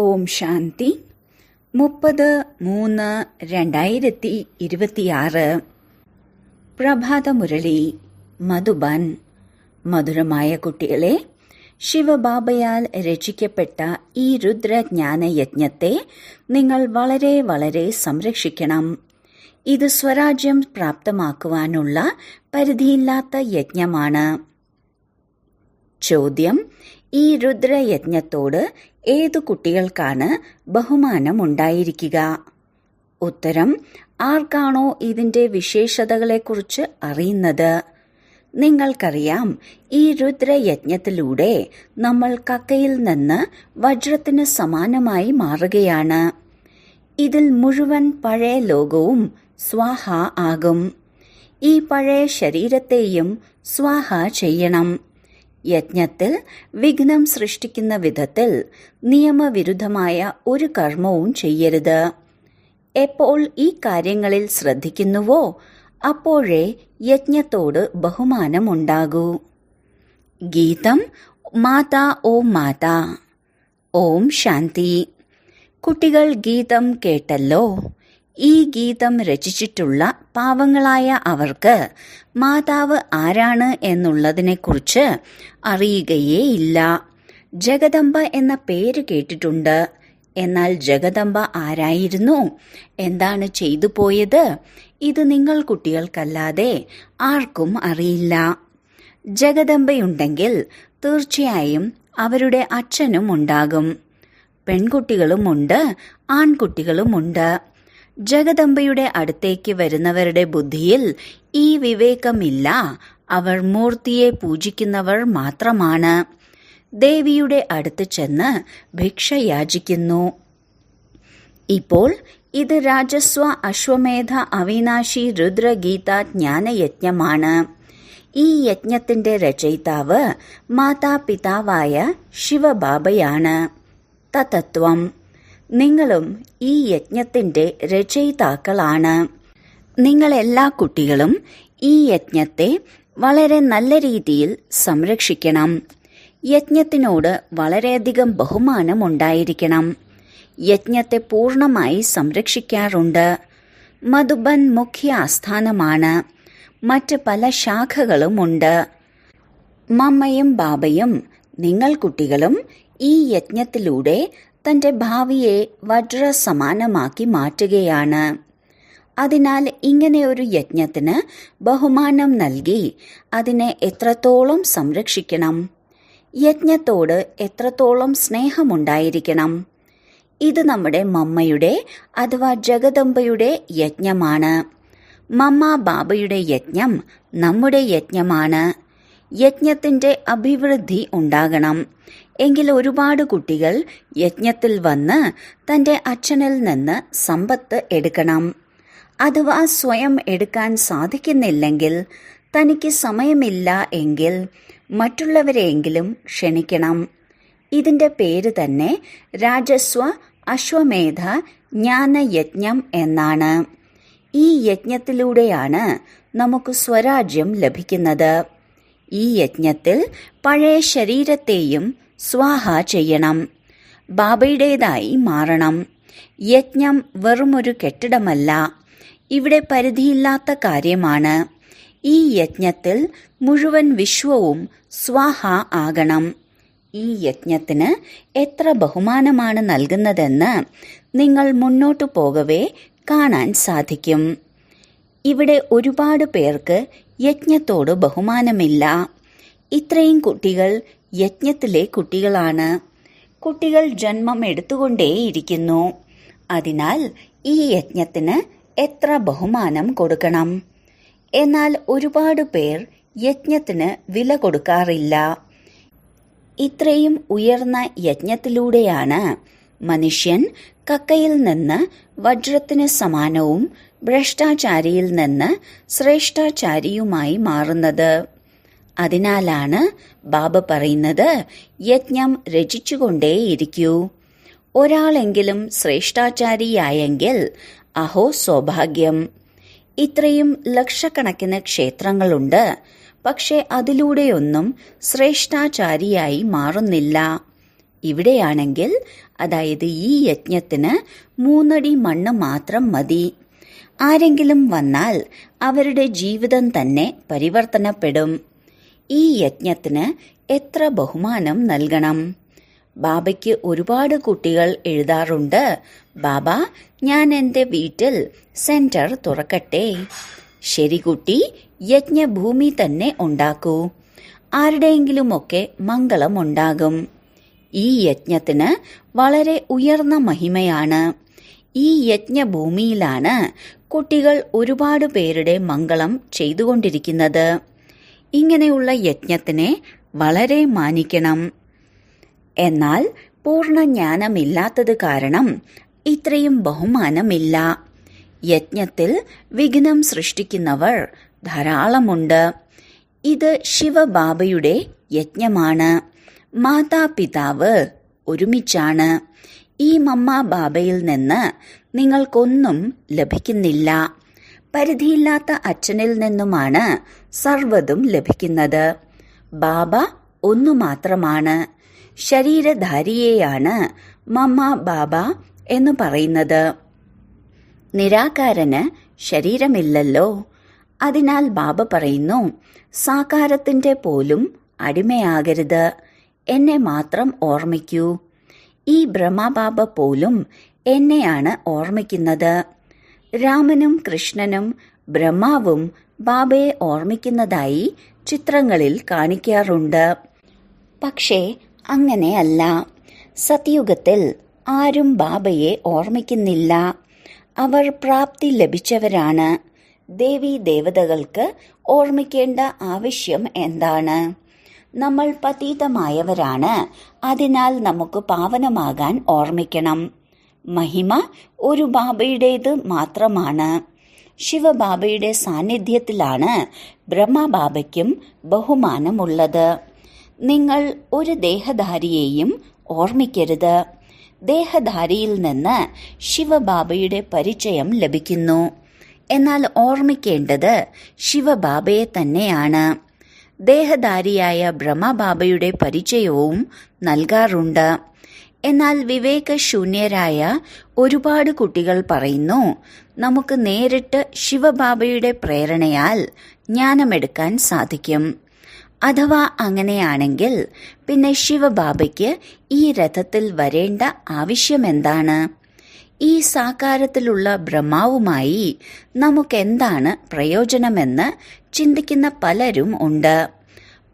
ഓം ശാന്തി 30-3-2026 പ്രഭാതമുരളി മധുബൻ. മധുരമായ കുട്ടികളെ, ശിവബാബയാൽ രചിക്കപ്പെട്ട ഈ രുദ്രജ്ഞാനയജ്ഞത്തെ നിങ്ങൾ വളരെ വളരെ സംരക്ഷിക്കണം. ഇത് സ്വരാജ്യം പ്രാപ്തമാക്കുവാനുള്ള പരിധിയില്ലാത്ത യജ്ഞമാണ്. ചോദ്യം: ഈ രുദ്രയജ്ഞത്തോട് ഏതു കുട്ടികൾക്കാണ് ബഹുമാനമുണ്ടായിരിക്കുക? ഉത്തരം: ആർക്കാണോ ഇതിന്റെ വിശേഷതകളെക്കുറിച്ച് അറിയുന്നത്. നിങ്ങൾക്കറിയാം, ഈ രുദ്രയജ്ഞത്തിലൂടെ നമ്മൾ കക്കയിൽ നിന്ന് വജ്രത്തിന് സമാനമായി മാറുകയാണ്. ഇതിൽ മുഴുവൻ പഴയ ലോകവും സ്വാഹ ആകും. ഈ പഴയ ശരീരത്തെയും സ്വാഹ ചെയ്യണം. യജ്ഞത്തിൽ വിഘ്നം സൃഷ്ടിക്കുന്ന വിധത്തിൽ നിയമവിരുദ്ധമായ ഒരു കർമ്മവും ചെയ്യരുത്. എപ്പോൾ ഈ കാര്യങ്ങളിൽ ശ്രദ്ധിക്കുന്നുവോ അപ്പോഴേ യജ്ഞത്തോട് ബഹുമാനമുണ്ടാകൂ. ഗീതം: മാതാ ഓം മാതാ. ഓം ശാന്തി. കുട്ടികൾ ഗീതം കേട്ടല്ലോ. ഈ ഗീതം രചിച്ചിട്ടുള്ള പാവങ്ങളായ അവർക്ക് മാതാവ് ആരാണ് എന്നുള്ളതിനെക്കുറിച്ച് അറിയുകയേയില്ല. ജഗദംബ എന്ന പേര് കേട്ടിട്ടുണ്ട്. എന്നാൽ ജഗദംബ ആരായിരുന്നു, എന്താണ് ചെയ്തു പോയത്, ഇത് നിങ്ങൾ കുട്ടികൾക്കല്ലാതെ ആർക്കും അറിയില്ല. ജഗദംബയുണ്ടെങ്കിൽ തീർച്ചയായും അവരുടെ അച്ഛനും ഉണ്ടാകും. പെൺകുട്ടികളുമുണ്ട്, ആൺകുട്ടികളുമുണ്ട്. ജഗദംബയുടെ അടുത്തേക്ക് വരുന്നവരുടെ ബുദ്ധിയിൽ ഈ വിവേകമില്ല. അവർ മൂർത്തിയെ പൂജിക്കുന്നവർ മാത്രമാണ്. ദേവിയുടെ അടുത്ത് ചെന്ന് ഭിക്ഷ യാചിക്കുന്നു. ഇപ്പോൾ ഇത് രാജസ്വ അശ്വമേധ അവിനാശി രുദ്രഗീത ജ്ഞാനയജ്ഞമാണ്. ഈ യജ്ഞത്തിന്റെ രചയിതാവ് മാതാപിതാവായ ശിവബാബയാണ്. തത്വം: നിങ്ങളും ഈ യജ്ഞത്തിന്റെ രചയിതാക്കളാണ്. നിങ്ങളെല്ലാ കുട്ടികളും ഈ യജ്ഞത്തെ വളരെ നല്ല രീതിയിൽ സംരക്ഷിക്കണം. യജ്ഞത്തിനോട് വളരെയധികം ബഹുമാനം ഉണ്ടായിരിക്കണം. യജ്ഞത്തെ പൂർണ്ണമായി സംരക്ഷിക്കാറുണ്ട്. മധുബൻ മുഖ്യ ആസ്ഥാനമാണ്. മറ്റ് പല ശാഖകളുമുണ്ട്. മമ്മയും ബാബയും നിങ്ങൾ കുട്ടികളും ഈ യജ്ഞത്തിലൂടെ തന്റെ ഭാവിയെ വജ്രസമാനമാക്കി മാറ്റുകയാണ്. അതിനാൽ ഇങ്ങനെ ഒരു യജ്ഞത്തിന് ബഹുമാനം നൽകി അതിനെ എത്രത്തോളം സംരക്ഷിക്കണം, യജ്ഞത്തോട് എത്രത്തോളം സ്നേഹമുണ്ടായിരിക്കണം. ഇത് നമ്മുടെ മമ്മയുടെ അഥവാ ജഗദംബയുടെ യജ്ഞമാണ്. മമ്മ ബാബയുടെ യജ്ഞം നമ്മുടെ യജ്ഞമാണ്. യജ്ഞത്തിന്റെ അഭിവൃദ്ധി ഉണ്ടാകണം. എങ്കിൽ ഒരുപാട് കുട്ടികൾ യജ്ഞത്തിൽ വന്ന് തന്റെ അച്ഛനിൽ നിന്ന് സമ്പത്ത് എടുക്കണം. അഥവാ സ്വയം എടുക്കാൻ സാധിക്കുന്നില്ലെങ്കിൽ, തനിക്ക് സമയമില്ല എങ്കിൽ മറ്റുള്ളവരെയെങ്കിലും ക്ഷണിക്കണം. ഇതിന്റെ പേര് തന്നെ രാജസ്വ അശ്വമേധ ജ്ഞാനയജ്ഞം എന്നാണ്. ഈ യജ്ഞത്തിലൂടെയാണ് നമുക്ക് സ്വരാജ്യം ലഭിക്കുന്നത്. ഈ യജ്ഞത്തിൽ പഴയ ശരീരത്തെയും സ്വാഹ ചെയ്യണം. ബാബയുടേതായി മാറണം. യജ്ഞം വെറുമൊരു കെട്ടിടമല്ല. ഇവിടെ പരിധിയില്ലാത്ത കാര്യമാണ്. ഈ യജ്ഞത്തിൽ മുഴുവൻ വിശ്വവും സ്വാഹ ആകണം. ഈ യജ്ഞത്തിന് എത്ര ബഹുമാനമാണ് നൽകുന്നതെന്ന് നിങ്ങൾ മുന്നോട്ടു പോകവേ കാണാൻ സാധിക്കും. ഇവിടെ ഒരുപാട് പേർക്ക് യജ്ഞത്തോട് ബഹുമാനമില്ല. ഇത്രയും കുട്ടികൾ യജ്ഞത്തിലെ കുട്ടികളാണ്. കുട്ടികൾ ജന്മം എടുത്തുകൊണ്ടേയിരിക്കുന്നു. അതിനാൽ ഈ യജ്ഞത്തിന് എത്ര ബഹുമാനം കൊടുക്കണം. എന്നാൽ ഒരുപാട് പേർ യജ്ഞത്തിന് വില കൊടുക്കാറില്ല. ഇത്രയും ഉയർന്ന യജ്ഞത്തിലൂടെയാണ് മനുഷ്യൻ കക്കയിൽ നിന്ന് വജ്രത്തിന് സമാനവും ഭ്രഷ്ടാചാരിയിൽ നിന്ന് ശ്രേഷ്ഠാചാരിയുമായി മാറുന്നത്. അതിനാലാണ് ബാബ പറയുന്നത്, യജ്ഞം രചിച്ചുകൊണ്ടേയിരിക്കൂ. ഒരാളെങ്കിലും ശ്രേഷ്ഠാചാരിയായെങ്കിൽ അഹോ സൗഭാഗ്യം. ഇത്രയും ലക്ഷക്കണക്കിന് ക്ഷേത്രങ്ങളുണ്ട്. പക്ഷെ അതിലൂടെയൊന്നും ശ്രേഷ്ഠാചാരിയായി മാറുന്നില്ല. ഇവിടെയാണെങ്കിൽ, അതായത് ഈ യജ്ഞത്തിന് 3 അടി മണ്ണ് മാത്രം മതി. ആരെങ്കിലും വന്നാൽ അവരുടെ ജീവിതം തന്നെ പരിവർത്തനപ്പെടും. ഈ യജ്ഞത്തിന് എത്ര ബഹുമാനം നൽകണം. ബാബയ്ക്ക് ഒരുപാട് കുട്ടികൾ എഴുതാറുണ്ട്, ബാബ, ഞാൻ എൻ്റെ വീട്ടിൽ സെന്റർ തുറക്കട്ടെ. ശരി കുട്ടി, യജ്ഞഭൂമി തന്നെ ഉണ്ടാക്കൂ. ആരുടെയെങ്കിലുമൊക്കെ മംഗളമുണ്ടാകും. ഈ യജ്ഞത്തിന് വളരെ ഉയർന്ന മഹിമയാണ്. ഈ യജ്ഞഭൂമിയിലാണ് കുട്ടികൾ ഒരുപാട് പേരുടെ മംഗളം ചെയ്തുകൊണ്ടിരിക്കുന്നത്. ഇങ്ങനെയുള്ള യജ്ഞത്തിനെ വളരെ മാനിക്കണം. എന്നാൽ പൂർണ്ണ ജ്ഞാനമില്ലാത്തത് കാരണം ഇത്രയും ബഹുമാനമില്ല. യജ്ഞത്തിൽ വിഘ്നം സൃഷ്ടിക്കുന്നവർ ധാരാളമുണ്ട്. ഇത് ശിവബാബയുടെ യജ്ഞമാണ്. മാതാപിതാവ് ഒരുമിച്ചാണ്. ഈ മമ്മ ബാബയിൽ നിന്ന് നിങ്ങൾക്കൊന്നും ലഭിക്കുന്നില്ല. പരിധിയില്ലാത്ത അച്ഛനിൽ നിന്നുമാണ് സർവ്വതും ലഭിക്കുന്നത്. ബാബ ഒന്നു മാത്രമാണ്. ശരീരധാരിയെയാണ് മമ്മ ബാബ എന്ന് പറയുന്നത്. നിരാകാരന് ശരീരമില്ലല്ലോ. അതിനാൽ ബാബ പറയുന്നു, സാകാരത്തിന്റെ പോലും അടിമയാകരുത്, എന്നെ മാത്രം ഓർമ്മിക്കൂ. ഈ ബ്രഹ്മബാബ പോലും എന്നെയാണ് ഓർമ്മിക്കുന്നത്. രാമനും കൃഷ്ണനും ബ്രഹ്മാവും ബാബയെ ഓർമ്മിക്കുന്നതായി ചിത്രങ്ങളിൽ കാണിക്കാറുണ്ട്. പക്ഷേ അങ്ങനെയല്ല. സത്യുഗത്തിൽ ആരും ബാബയെ ഓർമ്മിക്കുന്നില്ല. അവർ പ്രാപ്തി ലഭിച്ചവരാണ്. ദേവീ ദേവതകൾക്ക് ഓർമ്മിക്കേണ്ട ആവശ്യം എന്താണ്? നമ്മൾ പതീതമായവരാണ്. അതിനാൽ നമുക്ക് പാവനമാകാൻ ഓർമ്മിക്കണം. മഹിമ ഒരു ബാബയുടേത് മാത്രമാണ്. ശിവബാബയുടെ സാന്നിധ്യത്തിലാണ് ബ്രഹ്മബാബയ്ക്കും ബഹുമാനമുള്ളത്. നിങ്ങൾ ഒരു ദേഹധാരിയെയും ഓർമ്മിക്കരുത്. ദേഹധാരിയിൽ നിന്ന് ശിവബാബയുടെ പരിചയം ലഭിക്കുന്നു. എന്നാൽ ഓർമ്മിക്കേണ്ടത് ശിവബാബയെ തന്നെയാണ്. ദേഹധാരിയായ ബ്രഹ്മബാബയുടെ പരിചയവും നൽകാറുണ്ട്. എന്നാൽ വിവേകശൂന്യരായ ഒരുപാട് കുട്ടികൾ പറയുന്നു, നമുക്ക് നേരിട്ട് ശിവബാബയുടെ പ്രേരണയാൽ ജ്ഞാനമെടുക്കാൻ സാധിക്കും. അഥവാ അങ്ങനെയാണെങ്കിൽ പിന്നെ ശിവബാബയ്ക്ക് ഈ രഥത്തിൽ വരേണ്ട ആവശ്യമെന്താണ്? ഈ സാകാരത്തിലുള്ള ബ്രഹ്മാവുമായി നമുക്കെന്താണ് പ്രയോജനമെന്ന് ചിന്തിക്കുന്ന പലരും ഉണ്ട്.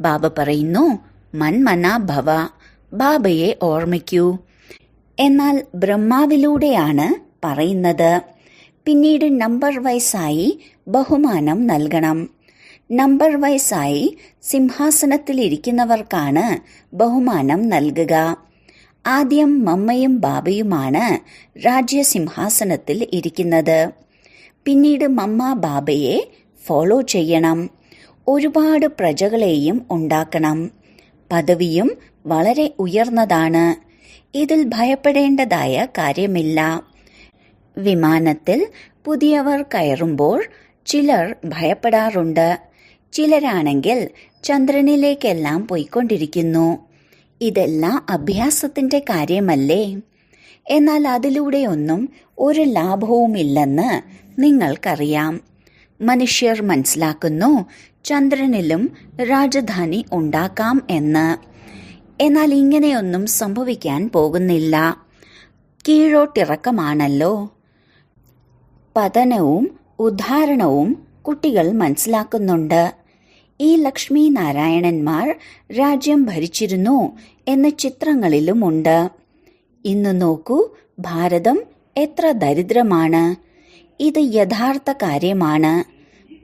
ബാബ പറയുന്നു, മന്മനാ ഭവ, ബാബയെ ഓർമ്മിക്കൂ. എന്നാൽ ബ്രഹ്മാവിലൂടെയാണ് പറയുന്നത്. പിന്നീട് നമ്പർ വൈസായി ബഹുമാനം നൽകണം. നമ്പർ വൈസായി സിംഹാസനത്തിലിരിക്കുന്നവർക്കാണ് ബഹുമാനം നൽകുക. ആദ്യം മമ്മയും ബാബയുമാണ് രാജ്യസിംഹാസനത്തിൽ ഇരിക്കുന്നത്. പിന്നീട് മമ്മ ബാബയെ ഫോളോ ചെയ്യണം. ഒരുപാട് പ്രജകളെയും ഉണ്ടാക്കണം. പദവിയും വളരെ ഉയർന്നതാണ്. ഇതിൽ ഭയപ്പെടേണ്ടതായ കാര്യമില്ല. വിമാനത്തിൽ പുതിയവർ കയറുമ്പോൾ ചിലർ ഭയപ്പെടാറുണ്ട്. ചിലരാണെങ്കിൽ ചന്ദ്രനിലേക്കെല്ലാം പോയിക്കൊണ്ടിരിക്കുന്നു. ഇതെല്ലാം അഭ്യാസത്തിന്റെ കാര്യമല്ലേ? എന്നാൽ അതിലൂടെയൊന്നും ഒരു ലാഭവുമില്ലെന്ന് നിങ്ങൾക്കറിയാം. മനുഷ്യർ മനസ്സിലാക്കുന്നു ചന്ദ്രനിലും രാജധാനി ഉണ്ടാക്കാം എന്ന്. എന്നാൽ ഇങ്ങനെയൊന്നും സംഭവിക്കാൻ പോകുന്നില്ല. കീഴോട്ടിറക്കമാണല്ലോ. പതനവും ഉദ്ധാരണവും കുട്ടികൾ മനസ്സിലാക്കുന്നുണ്ട്. ഈ ലക്ഷ്മി നാരായണന്മാർ രാജ്യം ഭരിച്ചിരുന്നു എന്ന് ചിത്രങ്ങളിലുമുണ്ട്. ഇന്ന് നോക്കൂ, ഭാരതം എത്ര ദരിദ്രമാണ്. ഇത് യഥാർത്ഥ കാര്യമാണ്.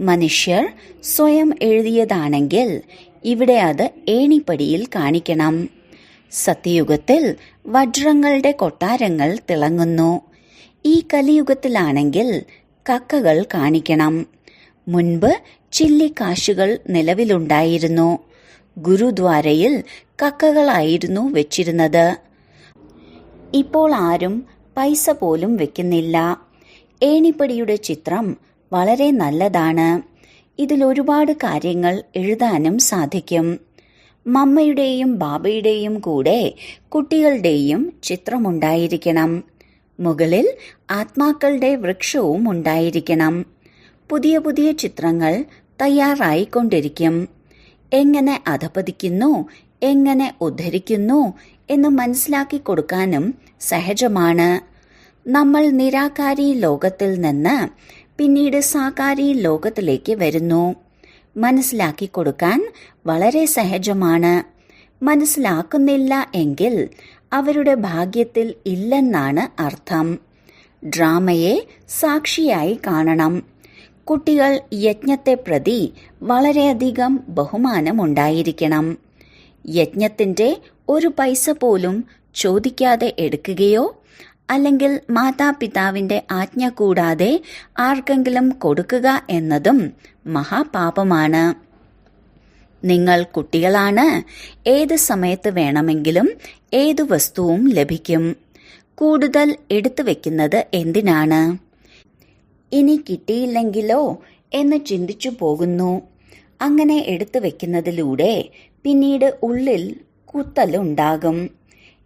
മനുഷ്യർ സ്വയം എഴുതിയതാണെങ്കിൽ ഇവിടെ അത് ഏണിപ്പടിയിൽ കാണിക്കണം. സത്യയുഗത്തിൽ വജ്രങ്ങളുടെ കൊട്ടാരങ്ങൾ തിളങ്ങുന്നു. ഈ കലിയുഗത്തിലാണെങ്കിൽ കക്കകൾ കാണിക്കണം. മുൻപ് ചില്ലിക്കാശുകൾ നിലവിലുണ്ടായിരുന്നു. ഗുരുദ്വാരയിൽ കക്കകളായിരുന്നു വെച്ചിരുന്നത്. ഇപ്പോൾ ആരും പൈസ പോലും വെക്കുന്നില്ല. ഏണിപ്പടിയുടെ ചിത്രം വളരെ നല്ലതാണ്. ഇതിൽ ഒരുപാട് കാര്യങ്ങൾ എഴുതാനും സാധിക്കും. മമ്മയുടെയും ബാബയുടെയും കൂടെ കുട്ടികളുടെയും ചിത്രമുണ്ടായിരിക്കണം. മുകളിൽ ആത്മാക്കളുടെ വൃക്ഷവും ഉണ്ടായിരിക്കണം. പുതിയ പുതിയ ചിത്രങ്ങൾ തയ്യാറായിക്കൊണ്ടിരിക്കും. എങ്ങനെ അധപതിക്കുന്നു, എങ്ങനെ ഉദ്ധരിക്കുന്നു എന്ന് മനസ്സിലാക്കി കൊടുക്കാനും സഹജമാണ്. നമ്മൾ നിരാകാരി ലോകത്തിൽ നിന്ന് പിന്നീട് സാകാരി ലോകത്തിലേക്ക് വരുന്നു. മനസ്സിലാക്കി കൊടുക്കാൻ വളരെ സഹജമാണ്. മനസ്സിലാക്കുന്നില്ല എങ്കിൽ അവരുടെ ഭാഗ്യത്തിൽ ഇല്ലെന്നാണ് അർത്ഥം. ഡ്രാമയെ സാക്ഷിയായി കാണണം. കുട്ടികൾ യജ്ഞത്തെ പ്രതി വളരെയധികം ബഹുമാനമുണ്ടായിരിക്കണം. യജ്ഞത്തിന്റെ ഒരു പൈസ പോലും ചോദിക്കാതെ എടുക്കുകയോ അല്ലെങ്കിൽ മാതാപിതാവിന്റെ ആജ്ഞ കൂടാതെ ആർക്കെങ്കിലും കൊടുക്കുക എന്നതും മഹാപാപമാണ്. നിങ്ങൾ കുട്ടികളാണ്. ഏത് സമയത്ത് വേണമെങ്കിലും ഏതു വസ്തുവും ലഭിക്കും. കൂടുതൽ എടുത്തു വെക്കുന്നത് എന്തിനാണ്? ഇനി കിട്ടിയില്ലെങ്കിലോ എന്ന് ചിന്തിച്ചു പോകുന്നു. അങ്ങനെ എടുത്തു വെക്കുന്നതിലൂടെ പിന്നീട് ഉള്ളിൽ കുത്തലുണ്ടാകും.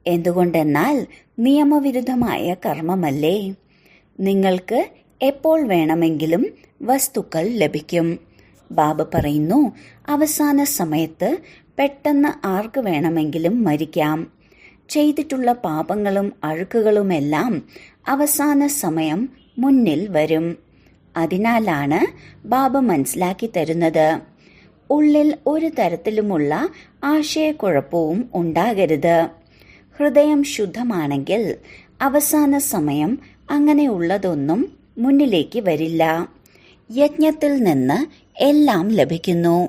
എന്തുകൊണ്ടെന്നാൽ നിയമവിരുദ്ധമായ കർമ്മമല്ലേ. നിങ്ങൾക്ക് എപ്പോൾ വേണമെങ്കിലും വസ്തുക്കൾ ലഭിക്കും. ബാബ പറയുന്നു, അവസാന സമയത്ത് പെട്ടെന്ന് ആർക്ക് വേണമെങ്കിലും മരിക്കാം. ചെയ്തിട്ടുള്ള പാപങ്ങളും അഴുക്കുകളുമെല്ലാം അവസാന സമയം മുന്നിൽ വരും. അതിനാലാണ് ബാബ മനസ്സിലാക്കി തരുന്നത്, ഉള്ളിൽ ഒരു തരത്തിലുമുള്ള ആശയക്കുഴപ്പവും ഉണ്ടാകരുത്. ഹൃദയം ശുദ്ധമാണെങ്കിൽ അവസാന സമയം അങ്ങനെയുള്ളതൊന്നും മുന്നിലേക്ക് വരില്ല. യജ്ഞത്തിൽ നിന്ന് എല്ലാം ലഭിക്കുന്നു.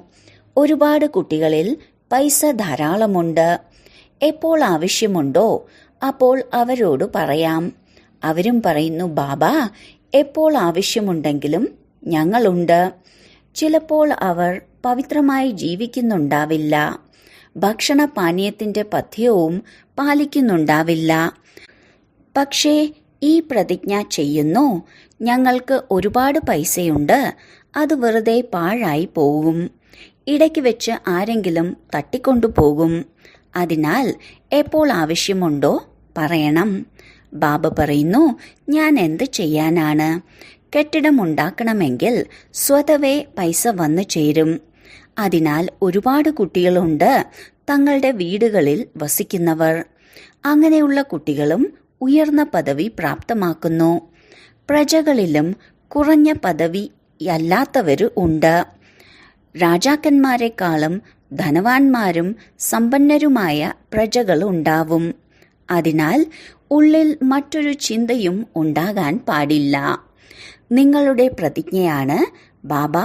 ഒരുപാട് കുട്ടികളിൽ പൈസ ധാരാളമുണ്ട്. എപ്പോൾ ആവശ്യമുണ്ടോ അപ്പോൾ അവരോട് പറയാം. അവരും പറയുന്നു, ബാബ എപ്പോൾ ആവശ്യമുണ്ടെങ്കിലും ഞങ്ങളുണ്ട്. ചിലപ്പോൾ അവർ പവിത്രമായി ജീവിക്കുന്നുണ്ടാവില്ല. ഭക്ഷണപാനീയത്തിന്റെ പഥ്യവും പാലിക്കുന്നുണ്ടാവില്ല. പക്ഷേ ഈ പ്രതിജ്ഞ ചെയ്യുന്നു, ഞങ്ങൾക്ക് ഒരുപാട് പൈസയുണ്ട്, അത് വെറുതെ പാഴായി പോവും. ഇടയ്ക്ക് വെച്ച് ആരെങ്കിലും തട്ടിക്കൊണ്ടുപോകും. അതിനാൽ എപ്പോൾ ആവശ്യമുണ്ടോ പറയണം. ബാബ പറയുന്നു, ഞാൻ എന്ത് ചെയ്യാനാണ്? കെട്ടിടമുണ്ടാക്കണമെങ്കിൽ സ്വതവേ പൈസ വന്നു ചേരും. അതിനാൽ ഒരുപാട് കുട്ടികളുണ്ട് തങ്ങളുടെ വീടുകളിൽ വസിക്കുന്നവർ. അങ്ങനെയുള്ള കുട്ടികളും ഉയർന്ന പദവി പ്രാപ്തമാക്കുന്നു. പ്രജകളിലും കുറഞ്ഞ പദവിയല്ലാത്തവര് ഉണ്ട്. രാജാക്കന്മാരെക്കാളും ധനവാന്മാരും സമ്പന്നരുമായ പ്രജകളുണ്ടാവും. അതിനാൽ ഉള്ളിൽ മറ്റൊരു ചിന്തയും ഉണ്ടാകാൻ പാടില്ല. നിങ്ങളുടെ പ്രതിജ്ഞയാണ്, ബാബ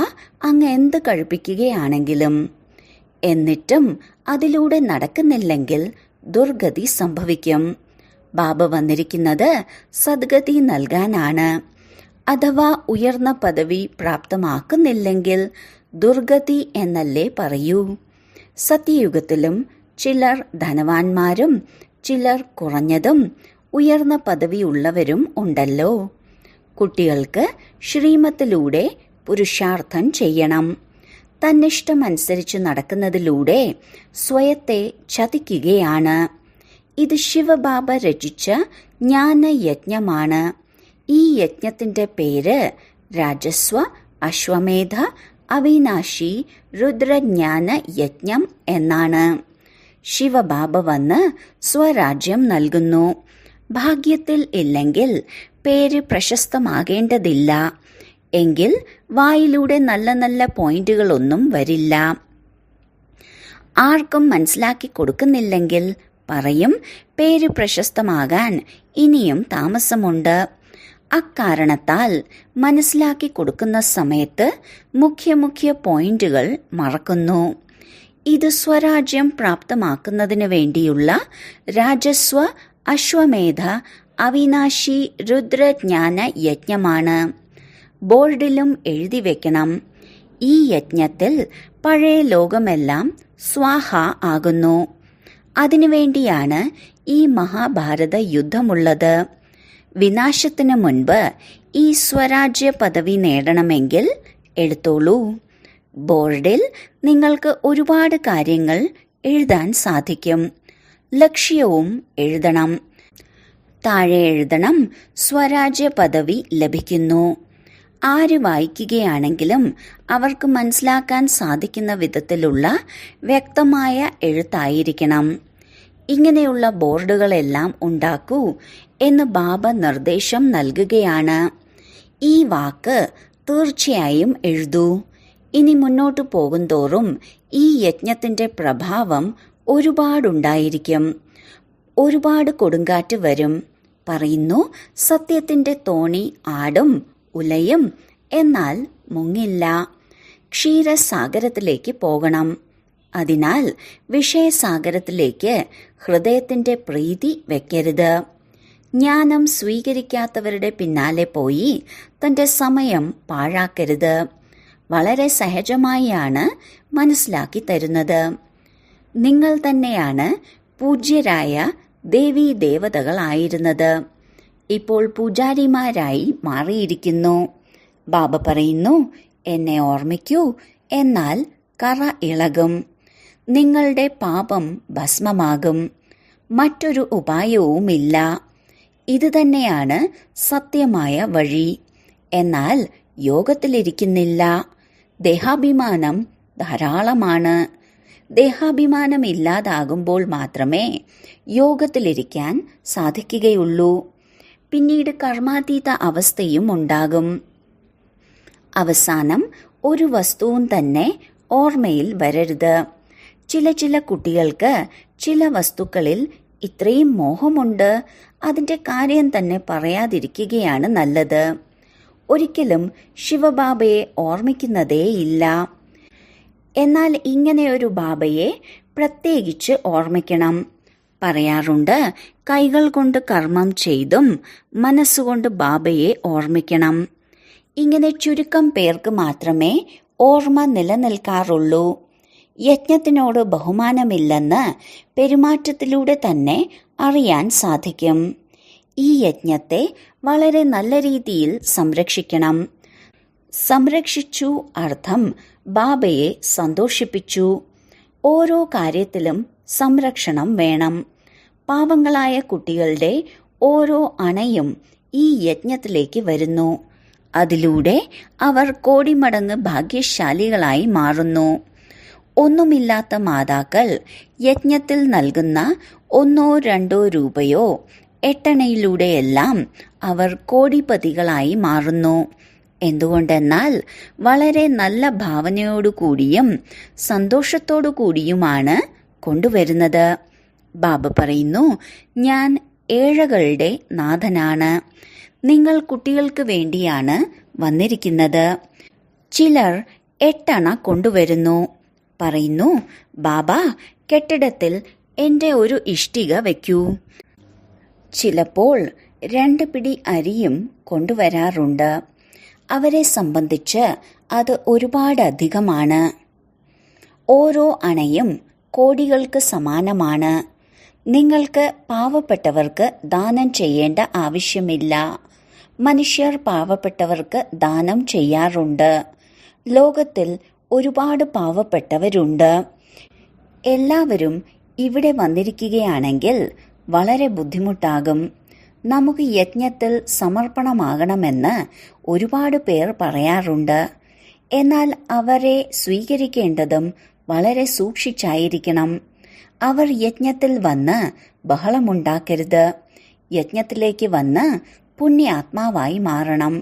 അങ്ങ് എന്ത് കഴിപ്പിക്കുകയാണെങ്കിലും. എന്നിട്ടും അതിലൂടെ നടക്കുന്നില്ലെങ്കിൽ ദുർഗതി സംഭവിക്കും. ബാബ വന്നിരിക്കുന്നത് സദ്ഗതി നൽകാനാണ്. അഥവാ ഉയർന്ന പദവി പ്രാപ്തമാക്കുന്നില്ലെങ്കിൽ ദുർഗതി എന്നല്ലേ പറയൂ. സത്യയുഗത്തിലും ചിലർ ധനവാന്മാരും ചിലർ കുറഞ്ഞതും ഉയർന്ന പദവിയുള്ളവരും ഉണ്ടല്ലോ. കുട്ടികൾക്ക് ശ്രീമത്തിലൂടെ പുരുഷാർത്ഥം ചെയ്യണം. തന്നിഷ്ടമനുസരിച്ച് നടക്കുന്നതിലൂടെ സ്വയത്തെ ചതിക്കുകയാണ്. ഇത് ശിവബാബ രചിച്ച ജ്ഞാനയജ്ഞമാണ്. ഈ യജ്ഞത്തിന്റെ പേര് രാജസ്വ അശ്വമേധ അവിനാശി രുദ്രജ്ഞാന യജ്ഞം എന്നാണ്. ശിവബാബ വന്ന് സ്വരാജ്യം നൽകുന്നു. ഭാഗ്യത്തിൽ ഇല്ലെങ്കിൽ പേര് പ്രശസ്തമാകേണ്ടതില്ല. എങ്കിൽ വായിലൂടെ നല്ല നല്ല പോയിന്റുകളൊന്നും വരില്ല. ആർക്കും മനസ്സിലാക്കി കൊടുക്കുന്നില്ലെങ്കിൽ പറയും, പേര് പ്രശസ്തമാകാൻ ഇനിയും താമസമുണ്ട്. അക്കാരണത്താൽ മനസ്സിലാക്കി കൊടുക്കുന്ന സമയത്ത് മുഖ്യ പോയിന്റുകൾ മറക്കുന്നു. ഇത് സ്വരാജ്യം പ്രാപ്തമാക്കുന്നതിന് വേണ്ടിയുള്ള രാജസ്വ അശ്വമേധ അവിനാശി രുദ്രജ്ഞാന യജ്ഞമാണ്. ബോർഡിലും എഴുതി വെക്കണം. ഈ യജ്ഞത്തിൽ പഴയ ലോകമെല്ലാം സ്വാഹ ആകുന്നു. അതിനുവേണ്ടിയാണ് ഈ മഹാഭാരത യുദ്ധമുള്ളത്. വിനാശത്തിന് മുൻപ് ഈ സ്വരാജ്യ പദവി നേടണമെങ്കിൽ എടുത്തോളൂ. ബോർഡിൽ നിങ്ങൾക്ക് ഒരുപാട് കാര്യങ്ങൾ എഴുതാൻ സാധിക്കും. ലക്ഷ്യവും എഴുതണം. താഴെ എഴുതണം: സ്വരാജ്യ പദവി ലഭിക്കുന്നു. ആര് വായിക്കുകയാണെങ്കിലും അവർക്ക് മനസ്സിലാക്കാൻ സാധിക്കുന്ന വിധത്തിലുള്ള വ്യക്തമായ എഴുത്തായിരിക്കണം. ഇങ്ങനെയുള്ള ബോർഡുകളെല്ലാം ഉണ്ടാക്കൂ എന്ന് ബാബ നിർദ്ദേശം നൽകുകയാണ്. ഈ വാക്ക് തീർച്ചയായും എഴുതൂ. ഇനി മുന്നോട്ടു പോകുന്തോറും ഈ യജ്ഞത്തിന്റെ പ്രഭാവം ഒരുപാടുണ്ടായിരിക്കും. ഒരുപാട് കൊടുങ്കാറ്റ് വരും. പറയുന്നു, സത്യത്തിന്റെ തോണി ആടും ഉലയും, എന്നാൽ മുങ്ങില്ല. ക്ഷീരസാഗരത്തിലേക്ക് പോകണം. അതിനാൽ വിഷയസാഗരത്തിലേക്ക് ഹൃദയത്തിന്റെ പ്രീതി വെക്കരുത്. ജ്ഞാനം സ്വീകരിക്കാത്തവരുടെ പിന്നാലെ പോയി തന്റെ സമയം പാഴാക്കരുത്. വളരെ സഹജമായാണ് മനസ്സിലാക്കി തരുന്നത്. നിങ്ങൾ തന്നെയാണ് പൂജ്യരായ ദേവീ ദേവതകളായിരുന്നത്. ഇപ്പോൾ പൂജാരിമാരായി മാറിയിരിക്കുന്നു. ബാബ പറയുന്നു, എന്നെ ഓർമ്മിക്കൂ, എന്നാൽ കറ ഇളകും. നിങ്ങളുടെ പാപം ഭസ്മമാകും. മറ്റൊരു ഉപായവുമില്ല. ഇതുതന്നെയാണ് സത്യമായ വഴി. എന്നാൽ യോഗത്തിലിരിക്കുന്നില്ല. ദേഹാഭിമാനം ധാരാളമാണ്. ദേഹാഭിമാനം ഇല്ലാതാകുമ്പോൾ മാത്രമേ യോഗത്തിലിരിക്കാൻ സാധിക്കുകയുള്ളൂ. പിന്നീട് കർമാതീത അവസ്ഥയും ഉണ്ടാകും. അവസാനം ഒരു വസ്തുവും തന്നെ ഓർമ്മയിൽ വരരുത്. ചില കുട്ടികൾക്ക് ചില വസ്തുക്കളിൽ ഇത്രയും മോഹമുണ്ട്, അതിന്റെ കാര്യം തന്നെ പറയാതിരിക്കുകയാണ് നല്ലത്. ഒരിക്കലും ശിവബാബയെ ഓർമ്മിക്കുന്നതേയില്ല. എന്നാൽ ഇങ്ങനെയൊരു ബാബയെ പ്രത്യേകിച്ച് ഓർമ്മിക്കണം. പറയാറുണ്ട്, കൈകൾ കൊണ്ട് കർമ്മം ചെയ്തും മനസ്സുകൊണ്ട് ബാബയെ ഓർമ്മിക്കണം. ഇങ്ങനെ ചുരുക്കം പേർക്ക് മാത്രമേ ഓർമ്മ നിലനിൽക്കാറുള്ളൂ. യജ്ഞത്തിനോട് ബഹുമാനമില്ലെന്ന് പെരുമാറ്റത്തിലൂടെ തന്നെ അറിയാൻ സാധിക്കും. ഈ യജ്ഞത്തെ വളരെ നല്ല രീതിയിൽ സംരക്ഷിക്കണം. സംരക്ഷിച്ചു അർത്ഥം ബാബയെ സന്തോഷിപ്പിച്ചു. ഓരോ കാര്യത്തിലും സംരക്ഷണം വേണം. പാവങ്ങളായ കുട്ടികളുടെ ഓരോ അണയും ഈ യജ്ഞത്തിലേക്ക് വരുന്നു. അതിലൂടെ അവർ കോടിമടങ്ങ് ഭാഗ്യശാലികളായി മാറുന്നു. ഒന്നുമില്ലാത്ത മാതാക്കൾ യജ്ഞത്തിൽ നൽകുന്ന 1-2 രൂപയോ എട്ടണയിലൂടെയെല്ലാം അവർ കോടിപതികളായി മാറുന്നു. എന്തുകൊണ്ടെന്നാൽ വളരെ നല്ല ഭാവനയോടുകൂടിയും സന്തോഷത്തോടു കൂടിയുമാണ് കൊണ്ടുവരുന്നത്. ബാബ പറയുന്നു, ഞാൻ ഏഴകളുടെ നാഥനാണ്. നിങ്ങൾ കുട്ടികൾക്ക് വേണ്ടിയാണ് വന്നിരിക്കുന്നത്. ചിലർ 8 അണ കൊണ്ടുവരുന്നു. പറയുന്നു, ബാബ, കെട്ടിടത്തിൽ എന്റെ ഒരു ഇഷ്ടിക വയ്ക്കൂ. ചിലപ്പോൾ 2 പിടി അരിയും കൊണ്ടുവരാറുണ്ട്. അവരെ സംബന്ധിച്ച് അത് ഒരുപാടധികമാണ്. ഓരോ അണയും കോടികൾക്ക് സമാനമാണ്. നിങ്ങൾക്ക് പാവപ്പെട്ടവർക്ക് ദാനം ചെയ്യേണ്ട ആവശ്യമില്ല. മനുഷ്യർ പാവപ്പെട്ടവർക്ക് ദാനം ചെയ്യാറുണ്ട്. ലോകത്തിൽ ഒരുപാട് പാവപ്പെട്ടവരുണ്ട്. എല്ലാവരും ഇവിടെ വന്നിരിക്കുകയാണെങ്കിൽ വളരെ ബുദ്ധിമുട്ടാകും. നമുക്ക് യജ്ഞത്തിൽ സമർപ്പണമാകണമെന്ന് ഒരുപാട് പേർ പറയാറുണ്ട്. എന്നാൽ അവരെ സ്വീകരിക്കേണ്ടതും വളരെ സൂക്ഷിച്ചായിരിക്കണം. അവർ യജ്ഞത്തിൽ വന്ന് ബഹളമുണ്ടാക്കരുത്. യജ്ഞത്തിലേക്ക് വന്ന് പുണ്യാത്മാവായി മാറണം.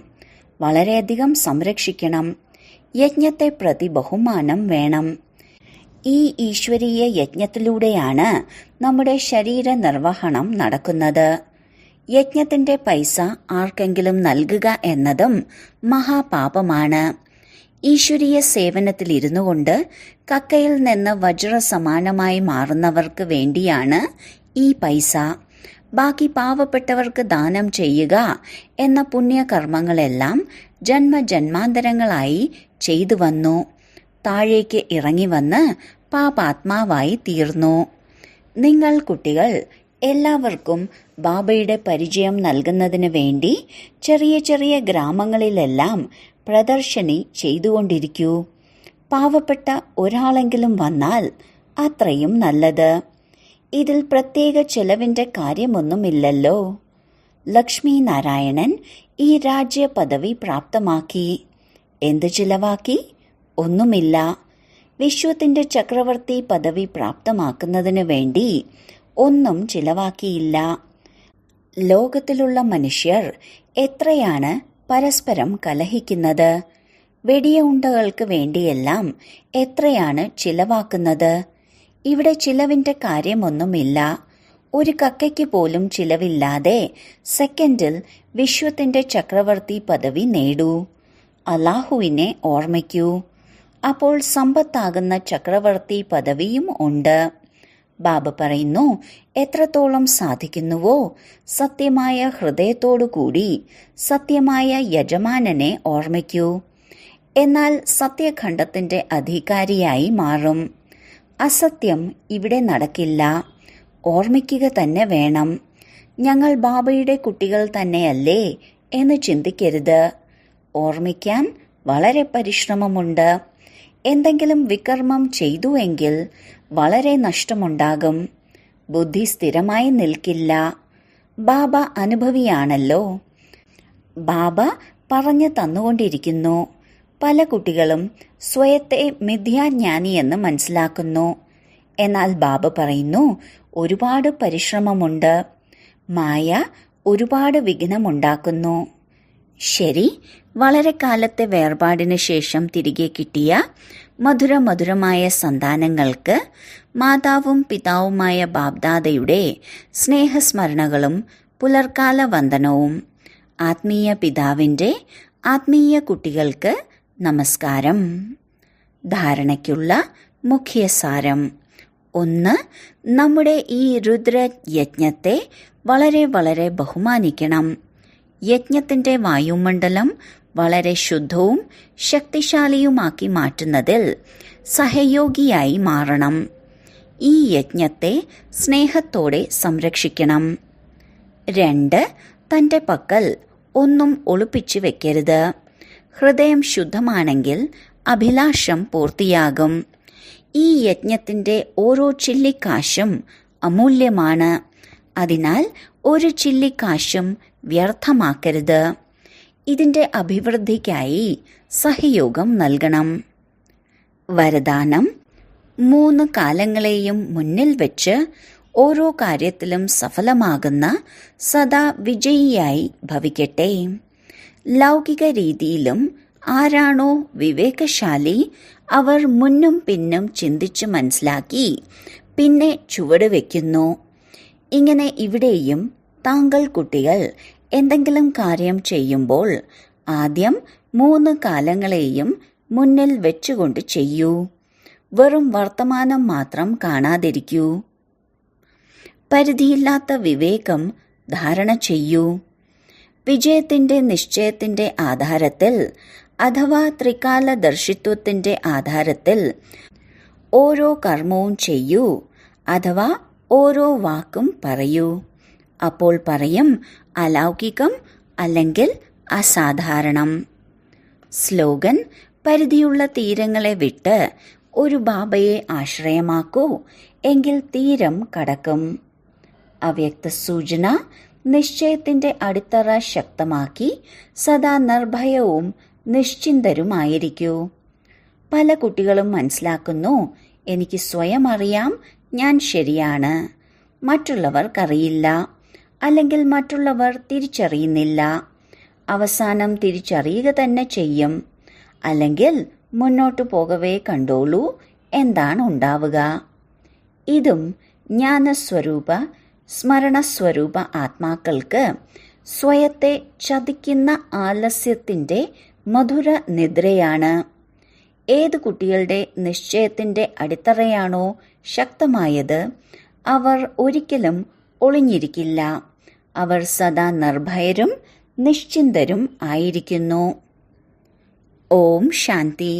വളരെയധികം സംരക്ഷിക്കണം. യജ്ഞത്തെ പ്രതി ബഹുമാനം വേണം. ഈ ഈശ്വരീയ യജ്ഞത്തിലൂടെയാണ് നമ്മുടെ ശരീര നിർവഹണം നടക്കുന്നത്. യജ്ഞത്തിന്റെ പൈസ ആർക്കെങ്കിലും നൽകുക എന്നതും മഹാപാപമാണ്. ഈശ്വരീയ സേവനത്തിലിരുന്നു കൊണ്ട് കക്കയിൽ നിന്ന് വജ്ര സമാനമായി മാറുന്നവർക്ക് വേണ്ടിയാണ് ഈ പൈസ. ബാക്കി പാവപ്പെട്ടവർക്ക് ദാനം ചെയ്യുക എന്ന പുണ്യകർമ്മങ്ങളെല്ലാം ജന്മജന്മാന്തരങ്ങളായി ചെയ്തു വന്നു. താഴേക്ക് ഇറങ്ങി വന്ന് പാപാത്മാവായി തീർന്നു. നിങ്ങൾ കുട്ടികൾ എല്ലാവർക്കും ബാബയുടെ പരിചയം നൽകുന്നതിന് വേണ്ടി ചെറിയ ചെറിയ ഗ്രാമങ്ങളിലെല്ലാം പ്രദർശനി ചെയ്തുകൊണ്ടിരിക്കൂ. പാവപ്പെട്ട ഒരാളെങ്കിലും വന്നാൽ അത്രയും നല്ലത്. ഇതിൽ പ്രത്യേക ചെലവിന്റെ കാര്യമൊന്നുമില്ലല്ലോ. ലക്ഷ്മി നാരായണൻ ഈ രാജ്യ പദവി പ്രാപ്തമാക്കി. എന്ത് ചിലവാക്കി? ഒന്നുമില്ല. വിശ്വത്തിന്റെ ചക്രവർത്തി പദവി പ്രാപ്തമാക്കുന്നതിനു വേണ്ടി ഒന്നും ചിലവാക്കിയില്ല. ലോകത്തിലുള്ള മനുഷ്യർ എത്രയാണ് പരസ്പരം കലഹിക്കുന്നത്. വെടിയുണ്ടകൾക്ക് വേണ്ടിയെല്ലാം എത്രയാണ് ചിലവാക്കുന്നത്. ഇവിടെ ചിലവിന്റെ കാര്യമൊന്നുമില്ല. ഒരു കക്കയ്ക്ക് പോലും ചിലവില്ലാതെ സെക്കൻഡിൽ വിശ്വത്തിന്റെ ചക്രവർത്തി പദവി നേടൂ. അല്ലാഹുവിനെ ഓർമ്മിക്കൂ. അപ്പോൾ സമ്പത്താകുന്ന ചക്രവർത്തി പദവിയും ഉണ്ട്. ബാബ പറയുന്നു, എത്രത്തോളം സാധിക്കുന്നുവോ സത്യമായ ഹൃദയത്തോടുകൂടി സത്യമായ യജമാനനെ ഓർമ്മിക്കൂ. എന്നാൽ സത്യഖണ്ഡത്തിന്റെ അധികാരിയായി മാറും. അസത്യം ഇവിടെ നടക്കില്ല. ഓർമ്മിക്കുക തന്നെ വേണം. ഞങ്ങൾ ബാബയുടെ കുട്ടികൾ തന്നെയല്ലേ എന്ന് ചിന്തിക്കരുത്. ഓർമ്മിക്കാൻ വളരെ പരിശ്രമമുണ്ട്. എന്തെങ്കിലും വികർമ്മം ചെയ്തു എങ്കിൽ വളരെ നഷ്ടമുണ്ടാകും. ബുദ്ധി സ്ഥിരമായി നിൽക്കില്ല. ബാബ അനുഭവിയാണല്ലോ. ബാബ പറഞ്ഞു തന്നുകൊണ്ടിരിക്കുന്നു. പല കുട്ടികളും സ്വയത്തെ മിഥ്യാജ്ഞാനിയെന്ന് മനസ്സിലാക്കുന്നു. എന്നാൽ ബാബ പറയുന്നു, ഒരുപാട് പരിശ്രമമുണ്ട്. മായ ഒരുപാട് വിഘ്നമുണ്ടാക്കുന്നു. ശരി, വളരെ കാലത്തെ വേർപാടിന് ശേഷം തിരികെ കിട്ടിയ മധുരമധുരമായ സന്താനങ്ങൾക്ക് മാതാവും പിതാവുമായ ബാബ്ദാദയുടെ സ്നേഹസ്മരണകളും പുലർക്കാല വന്ദനവും. ആത്മീയ പിതാവിന്റെ ആത്മീയ കുട്ടികൾക്ക് നമസ്കാരം. ധാരണയ്ക്കുള്ള മുഖ്യസാരം. 1. നമ്മുടെ ഈ രുദ്രയജ്ഞത്തെ വളരെ വളരെ ബഹുമാനിക്കണം. യജ്ഞത്തിന്റെ വായുമണ്ഡലം വളരെ ശുദ്ധവും ശക്തിശാലിയുമാക്കി മാറ്റുന്നതിൽ സഹയോഗിയായി മാറണം. ഈ യജ്ഞത്തെ സ്നേഹത്തോടെ സംരക്ഷിക്കണം. 2. തന്റെ പക്കൽ ഒന്നും ഒളിപ്പിച്ചു വെക്കരുത്. ഹൃദയം ശുദ്ധമാണെങ്കിൽ അഭിലാഷം പൂർത്തിയാകും. ഈ യജ്ഞത്തിന്റെ ഓരോ ചില്ലിക്കാശും അമൂല്യമാണ്. അതിനാൽ ഒരു ചില്ലിക്കാശും വ്യർത്ഥമാക്കരുത്. ഇതിന്റെ അഭിവൃദ്ധിക്കായി സഹയോഗം നൽകണം. വരദാനം. 3 കാലങ്ങളെയും മുന്നിൽ വെച്ച് ഓരോ കാര്യത്തിലും സഫലമാകുന്ന സദാ വിജയിയായി ഭവിക്കട്ടെ. ലൗകിക രീതിയിലും ആരാണോ വിവേകശാലി അവർ മുന്നും പിന്നും ചിന്തിച്ചു മനസ്സിലാക്കി പിന്നെ ചുവട് വയ്ക്കുന്നു. ഇങ്ങനെ ഇവിടെയും താങ്കൾ കുട്ടികൾ എന്തെങ്കിലും കാര്യം ചെയ്യുമ്പോൾ ആദ്യം 3 കാലങ്ങളെയും മുന്നിൽ വെച്ചുകൊണ്ട് ചെയ്യൂ. വെറും വർത്തമാനം മാത്രം കാണാതിരിക്കൂ. പരിധിയില്ലാത്ത വിവേകം ധാരണ ചെയ്യൂ. വിജയത്തിന്റെ നിശ്ചയത്തിന്റെ ആധാരത്തിൽ അഥവാ ത്രികാലദർശിത്വത്തിന്റെ ആധാരത്തിൽ ഓരോ കർമ്മവും ചെയ്യൂ അഥവാ ഓരോ വാക്കും പറയൂ. അപ്പോൾ പറയും അലൗകികം അല്ലെങ്കിൽ അസാധാരണം. സ്ലോഗൻ. പരിധിയുള്ള തീരങ്ങളെ വിട്ട് ഒരു ബാബയെ ആശ്രയമാക്കൂ, എങ്കിൽ തീരം കടക്കും. അവ്യക്ത സൂചന. നിശ്ചയത്തിന്റെ അടിത്തറ ശക്തമാക്കി സദാ നിർഭയവും നിശ്ചിന്തരുമായിരിക്കൂ. പല കുട്ടികളും മനസ്സിലാക്കുന്നു, എനിക്ക് സ്വയം അറിയാം, ഞാൻ ശരിയാണ്, മറ്റുള്ളവർക്കറിയില്ല, അല്ലെങ്കിൽ മറ്റുള്ളവർ തിരിച്ചറിയുന്നില്ല. അവസാനം തിരിച്ചറിയുക തന്നെ ചെയ്യും. അല്ലെങ്കിൽ മുന്നോട്ടു പോകവേ കണ്ടോളൂ എന്താണ് ഉണ്ടാവുക. ഇതും ജ്ഞാനസ്വരൂപ സ്മരണസ്വരൂപ ആത്മാക്കൾക്ക് സ്വയത്തെ ചതിക്കുന്ന ആലസ്യത്തിന്റെ മധുര നിദ്രയാണ്. ഏത് കുട്ടികളുടെ നിശ്ചയത്തിന്റെ അടിത്തറയാണോ ശക്തമായത് അവർ ഒരിക്കലും ഒളിഞ്ഞിരിക്കില്ല. അവർ സദാ നിർഭയരും നിശ്ചിന്തരും ആയിരിക്കുന്നു. ഓം ശാന്തി.